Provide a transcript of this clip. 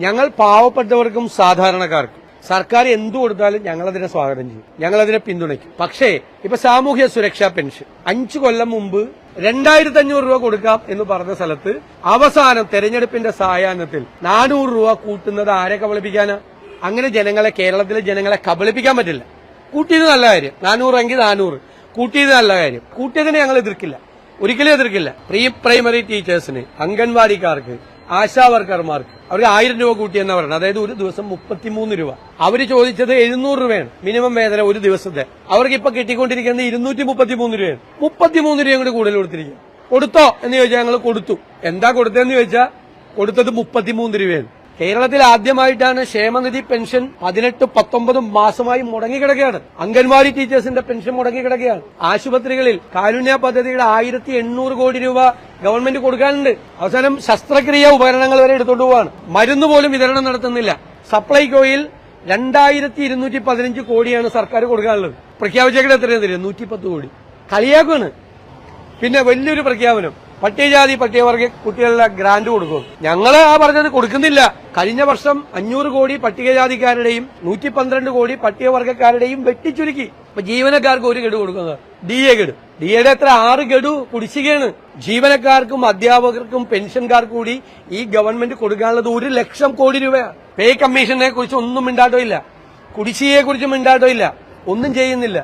ഞങ്ങൾ പാവപ്പെട്ടവർക്കും സാധാരണക്കാർക്കും സർക്കാർ എന്തു കൊടുത്താലും ഞങ്ങളതിനെ സ്വാഗതം ചെയ്യും, ഞങ്ങളതിനെ പിന്തുണയ്ക്കും. പക്ഷേ ഇപ്പൊ സാമൂഹ്യ സുരക്ഷാ പെൻഷൻ 5 കൊല്ലം മുമ്പ് 2500 രൂപ കൊടുക്കാം എന്ന് പറഞ്ഞ സ്ഥലത്ത് അവസാനം തെരഞ്ഞെടുപ്പിന്റെ സായാഹ്നത്തിൽ 400 രൂപ കൂട്ടുന്നത് ആരെ കബളിപ്പിക്കാനാ? അങ്ങനെ കേരളത്തിലെ ജനങ്ങളെ കബളിപ്പിക്കാൻ പറ്റില്ല. കൂട്ടിയത് നല്ല കാര്യം, 400 എങ്കിൽ 400 കൂട്ടിയത് നല്ല കാര്യം. കൂട്ടിയതിനെ ഞങ്ങൾ എതിർക്കില്ല, ഒരിക്കലും എതിർക്കില്ല. പ്രീ പ്രൈമറി ടീച്ചേഴ്സിന്, അംഗൻവാടിക്കാർക്ക്, ആശാ വർക്കർമാർക്ക് അവർക്ക് 1000 രൂപ കൂട്ടിയെന്നാ പറയുന്നത്. അതായത് ഒരു ദിവസം 33 രൂപ. അവര് ചോദിച്ചത് 700 രൂപയാണ് മിനിമം വേതന ഒരു ദിവസത്തെ. അവർക്ക് ഇപ്പൊ കിട്ടിക്കൊണ്ടിരിക്കുന്നത് 233 രൂപയാണ്. 33 രൂപയും കൂടി കൂടുതൽ കൊടുത്തിരിക്കുക. കൊടുത്തോ എന്ന് ചോദിച്ചാൽ ഞങ്ങൾ കൊടുത്തു. എന്താ കൊടുത്തതെന്ന് ചോദിച്ചാൽ കൊടുത്തത് 33 രൂപയാണ്. കേരളത്തിൽ ആദ്യമായിട്ടാണ് ക്ഷേമനിധി പെൻഷൻ 18-19 മാസമായി മുടങ്ങിക്കിടക്കുകയാണ്. അംഗൻവാടി ടീച്ചേഴ്സിന്റെ പെൻഷൻ മുടങ്ങിക്കിടക്കുകയാണ്. ആശുപത്രികളിൽ കാരുണ്യ പദ്ധതിയുടെ 1800 കോടി രൂപ ഗവൺമെന്റ് കൊടുക്കാനുണ്ട്. അവസാനം ശസ്ത്രക്രിയ ഉപകരണങ്ങൾ വരെ എടുത്തുകൊണ്ട് പോവാണ്. മരുന്ന് പോലും വിതരണം നടത്തുന്നില്ല. സപ്ലൈകോയിൽ 2215 കോടിയാണ് സർക്കാർ കൊടുക്കാനുള്ളത്. പ്രഖ്യാപിച്ചേക്കുന്നത് എത്രയാണ് തരും? 110 കോടി. കളിയാക്കുവാണ്. പിന്നെ വലിയൊരു പ്രഖ്യാപനം, പട്ടികജാതി പട്ടികവർഗ കുട്ടികളുടെ ഗ്രാന്റ് കൊടുക്കും. ഞങ്ങള് പറഞ്ഞത് കൊടുക്കുന്നില്ല. കഴിഞ്ഞ വർഷം 500 കോടി പട്ടികജാതിക്കാരുടെയും 112 കോടി പട്ടികവർഗക്കാരുടെയും വെട്ടിച്ചുരുക്കി. ഇപ്പൊ ജീവനക്കാർക്ക് ഒരു ഗഡു കൊടുക്കുന്നത് DA ഗഡു. DAയുടെ എത്ര 6 ഗഡു കുടിശ്ശികയാണ്. ജീവനക്കാർക്കും അധ്യാപകർക്കും പെൻഷൻകാർക്കും കൂടി ഈ ഗവൺമെന്റ് കൊടുക്കാനുള്ളത് 1 ലക്ഷം കോടി രൂപയാണ്. പേ കമ്മീഷനെ കുറിച്ച് ഒന്നും മിണ്ടാട്ടോ ഇല്ല, കുടിശ്ശികയെ കുറിച്ച് മിണ്ടാട്ടോ ഇല്ല, ഒന്നും ചെയ്യുന്നില്ല.